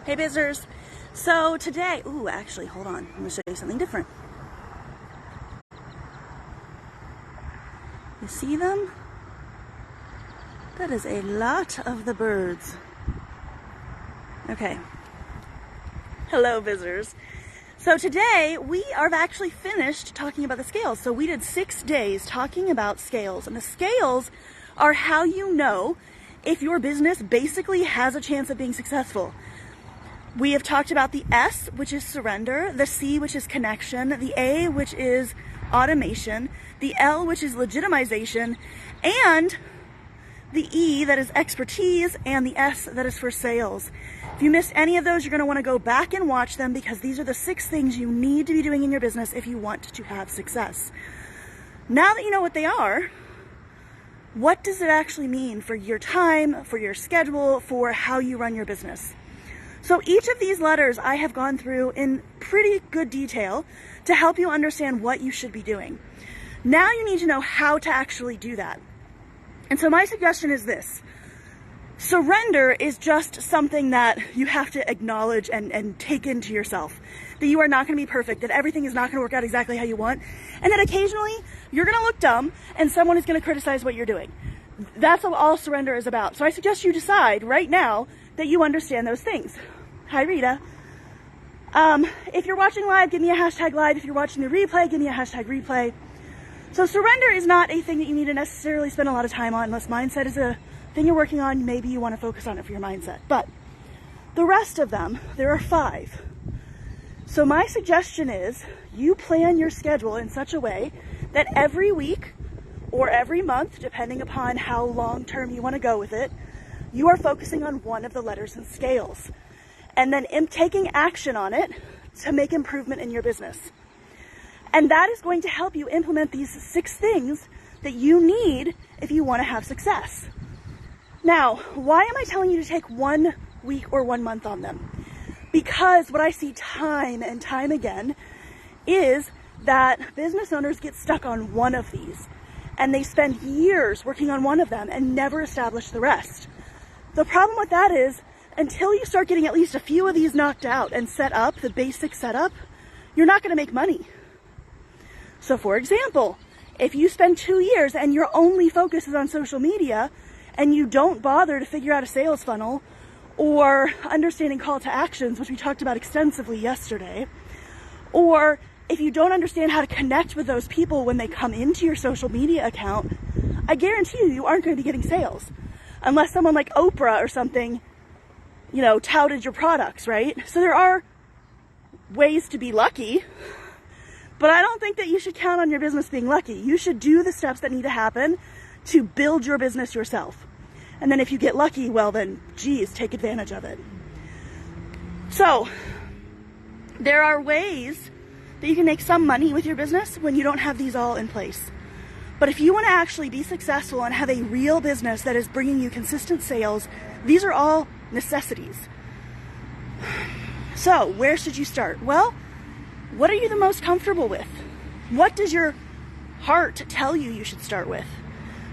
Hey Bizzers. So today, actually, hold on. I'm gonna show you something different. You see them? That is a lot of the birds. Okay. Hello, Bizzers. So today we are actually finished talking about the scales. So we did 6 days talking about scales, and the scales are how you know if your business basically has a chance of being successful. We have talked about the S, which is surrender, the C, which is connection, the A, which is automation, the L, which is legitimization, and the E, that is expertise, and the S, that is for sales. If you missed any of those, you're going to want to go back and watch them, because these are the 6 things you need to be doing in your business if you want to have success. Now that you know what they are, what does it actually mean for your time, for your schedule, for how you run your business? So each of these letters I have gone through in pretty good detail to help you understand what you should be doing. Now you need to know how to actually do that. And so my suggestion is this. Surrender is just something that you have to acknowledge and take into yourself. That you are not going to be perfect, that everything is not going to work out exactly how you want, and that occasionally you're going to look dumb and someone is going to criticize what you're doing. That's what all surrender is about. So I suggest you decide right now that you understand those things. Hi, Rita. If you're watching live, give me a hashtag live. If you're watching the replay, give me a hashtag replay. So surrender is not a thing that you need to necessarily spend a lot of time on, unless mindset is a thing you're working on. Maybe you want to focus on it for your mindset. But the rest of them, there are 5. So my suggestion is you plan your schedule in such a way that every week or every month, depending upon how long term you want to go with it, you are focusing on one of the letters and scales, and then taking action on it to make improvement in your business. And that is going to help you implement these 6 things that you need if you want to have success. Now, why am I telling you to take 1 week or 1 month on them? Because what I see time and time again is that business owners get stuck on one of these, and they spend years working on one of them and never establish the rest. The problem with that is, until you start getting at least a few of these knocked out and set up, the basic setup, you're not going to make money. So for example, if you spend 2 years and your only focus is on social media, and you don't bother to figure out a sales funnel or understanding call to actions, which we talked about extensively yesterday, or if you don't understand how to connect with those people when they come into your social media account, I guarantee you aren't going to be getting sales. Unless someone like Oprah or something, touted your products, right? So there are ways to be lucky, but I don't think that you should count on your business being lucky. You should do the steps that need to happen to build your business yourself. And then if you get lucky, well then, geez, take advantage of it. So there are ways that you can make some money with your business when you don't have these all in place. But if you want to actually be successful and have a real business that is bringing you consistent sales, these are all necessities. So where should you start? Well, what are you the most comfortable with? What does your heart tell you should start with?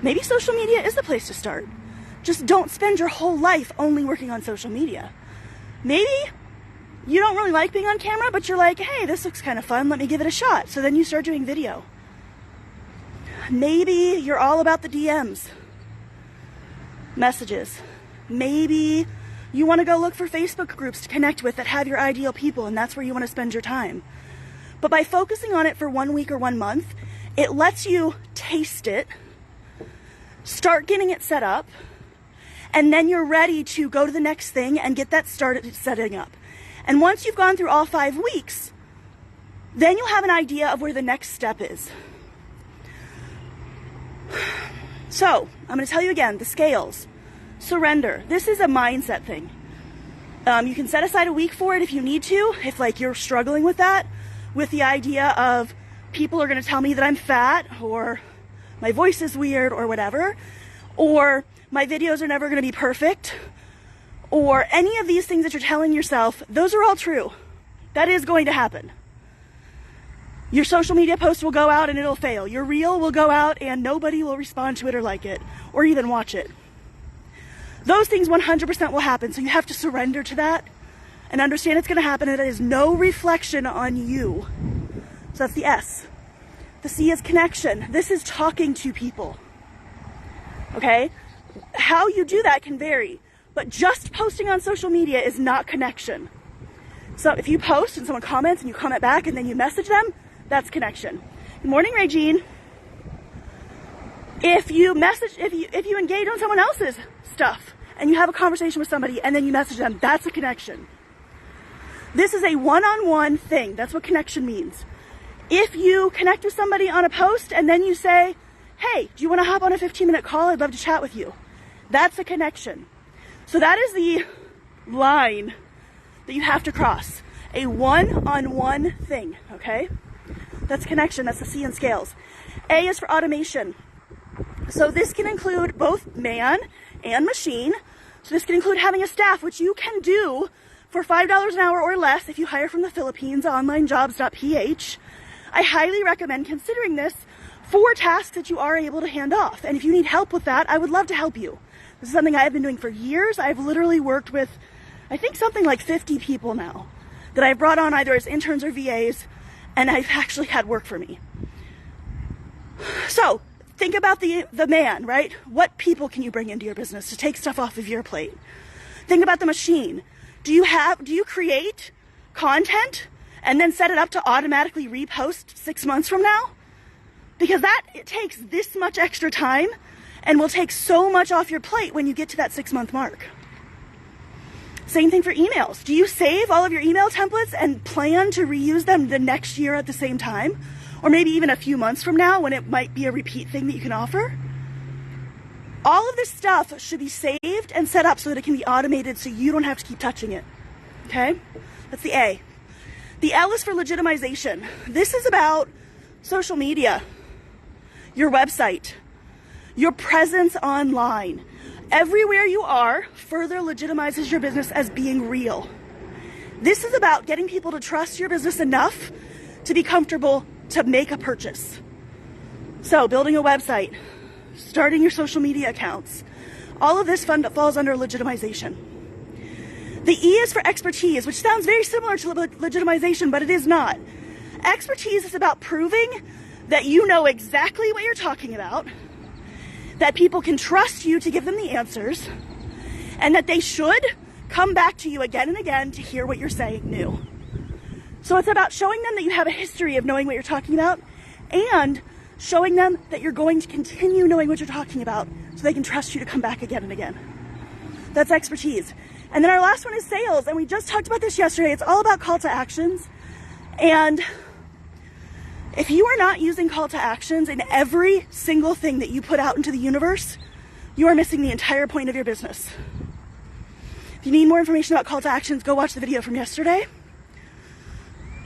Maybe social media is the place to start. Just don't spend your whole life only working on social media. Maybe you don't really like being on camera, but you're like, hey, this looks kind of fun. Let me give it a shot. So then you start doing video. Maybe you're all about the DMs, messages. Maybe you want to go look for Facebook groups to connect with that have your ideal people, and that's where you want to spend your time. But by focusing on it for 1 week or 1 month, it lets you taste it, start getting it set up, and then you're ready to go to the next thing and get that started setting up. And once you've gone through all 5 weeks, then you'll have an idea of where the next step is. So, I'm going to tell you again, the scales, surrender. This is a mindset thing. You can set aside a week for it if you need to, if you're struggling with that, with the idea of people are going to tell me that I'm fat, or my voice is weird, or whatever, or my videos are never going to be perfect, or any of these things that you're telling yourself. Those are all true. That is going to happen. Your social media post will go out and it'll fail. Your reel will go out and nobody will respond to it or like it or even watch it. Those things 100% will happen. So you have to surrender to that and understand it's going to happen, and it is no reflection on you. So that's the S. The C is connection. This is talking to people. Okay? How you do that can vary, but just posting on social media is not connection. So if you post and someone comments and you comment back and then you message them, that's connection. Good morning, Regine. If you engage on someone else's stuff and you have a conversation with somebody and then you message them, that's a connection. This is a one-on-one thing. That's what connection means. If you connect with somebody on a post and then you say, hey, do you want to hop on a 15-minute call? I'd love to chat with you. That's a connection. So that is the line that you have to cross. A one-on-one thing, okay? That's connection. That's the C in scales. A is for automation. So this can include both man and machine. So this can include having a staff, which you can do for $5 an hour or less if you hire from the Philippines, onlinejobs.ph. I highly recommend considering this for tasks that you are able to hand off. And if you need help with that, I would love to help you. This is something I have been doing for years. I've literally worked with, I think, something like 50 people now that I've brought on either as interns or VAs, and I've actually had work for me. So think about the man, right? What people can you bring into your business to take stuff off of your plate? Think about the machine. Do you create content and then set it up to automatically repost 6 months from now? Because it takes this much extra time and will take so much off your plate when you get to that 6-month mark. Same thing for emails. Do you save all of your email templates and plan to reuse them the next year at the same time? Or maybe even a few months from now when it might be a repeat thing that you can offer? All of this stuff should be saved and set up so that it can be automated so you don't have to keep touching it. Okay? That's the A. The L is for legitimization. This is about social media, your website, your presence online. Everywhere you are further legitimizes your business as being real. This is about getting people to trust your business enough to be comfortable to make a purchase. So building a website, starting your social media accounts, all of this falls under legitimization. The E is for expertise, which sounds very similar to legitimization, but it is not. Expertise is about proving that you know exactly what you're talking about, that people can trust you to give them the answers, and that they should come back to you again and again to hear what you're saying new. So it's about showing them that you have a history of knowing what you're talking about and showing them that you're going to continue knowing what you're talking about so they can trust you to come back again and again. That's expertise. And then our last one is sales, and we just talked about this yesterday. It's all about call to actions. And if you are not using call to actions in every single thing that you put out into the universe, you are missing the entire point of your business. If you need more information about call to actions, go watch the video from yesterday.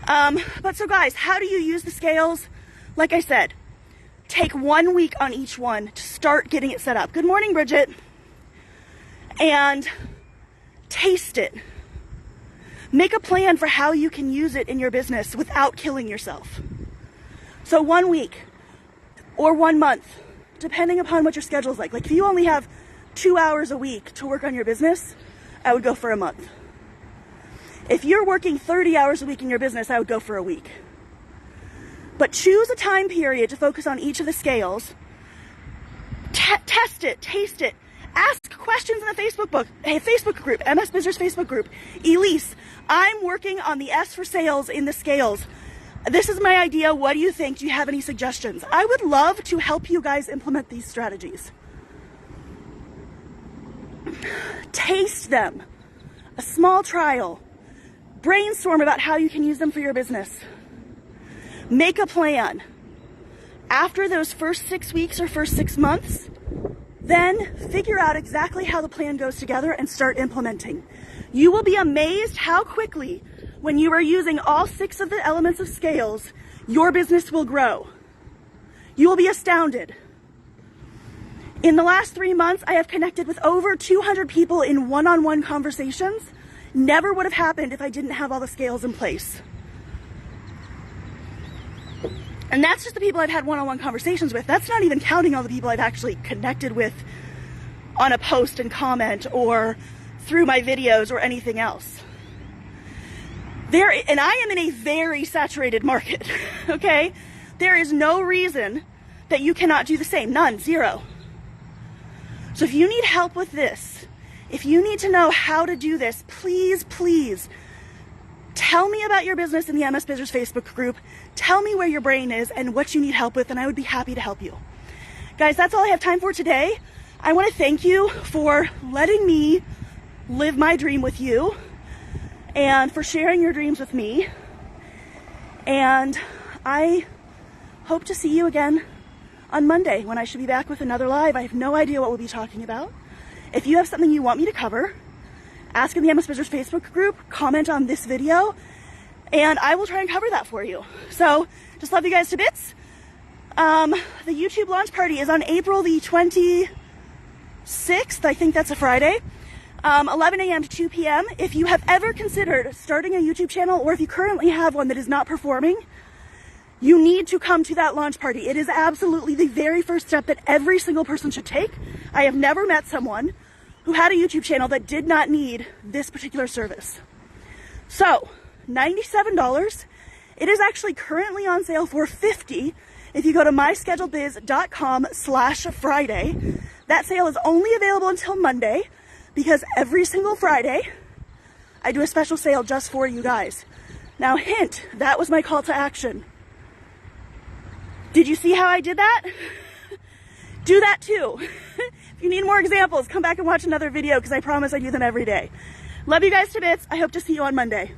But so guys, how do you use the scales? Like I said, take 1 week on each one to start getting it set up. Good morning, Bridget. And taste it. Make a plan for how you can use it in your business without killing yourself. So 1 week or 1 month, depending upon what your schedule is like. Like if you only have 2 hours a week to work on your business, I would go for a month. If you're working 30 hours a week in your business, I would go for a week. But choose a time period to focus on each of the scales. Test it, taste it. Ask questions in the Facebook group, MSBizers Facebook group. Elise, I'm working on the S for sales in the scales. This is my idea. What do you think? Do you have any suggestions? I would love to help you guys implement these strategies. Taste them. A small trial. Brainstorm about how you can use them for your business. Make a plan. After those first 6 weeks or first 6 months, then figure out exactly how the plan goes together and start implementing. You will be amazed how quickly, when you are using all 6 of the elements of scales, your business will grow. You will be astounded. In the last 3 months, I have connected with over 200 people in one-on-one conversations. Never would have happened if I didn't have all the scales in place. And that's just the people I've had one-on-one conversations with. That's not even counting all the people I've actually connected with on a post and comment or through my videos or anything else. And I am in a very saturated market, okay? There is no reason that you cannot do the same. None, zero. So if you need help with this, if you need to know how to do this, please, please tell me about your business in the MSBizers Facebook group. Tell me where your brain is and what you need help with, and I would be happy to help you. Guys, that's all I have time for today. I want to thank you for letting me live my dream with you and for sharing your dreams with me. And I hope to see you again on Monday when I should be back with another live. I have no idea what we'll be talking about. If you have something you want me to cover, ask in the MSBizers Facebook group, comment on this video, and I will try and cover that for you. So just love you guys to bits. The YouTube launch party is on April the 26th. I think that's a Friday. 11 a.m. to 2 p.m. If you have ever considered starting a YouTube channel, or if you currently have one that is not performing, you need to come to that launch party. It is absolutely the very first step that every single person should take. I have never met someone who had a YouTube channel that did not need this particular service. So, $97. It is actually currently on sale for $50 if you go to MyScheduledBiz.com/Friday. That sale is only available until Monday, because every single Friday, I do a special sale just for you guys. Now, hint, that was my call to action. Did you see how I did that? Do that too. If you need more examples, come back and watch another video, because I promise I do them every day. Love you guys to bits. I hope to see you on Monday.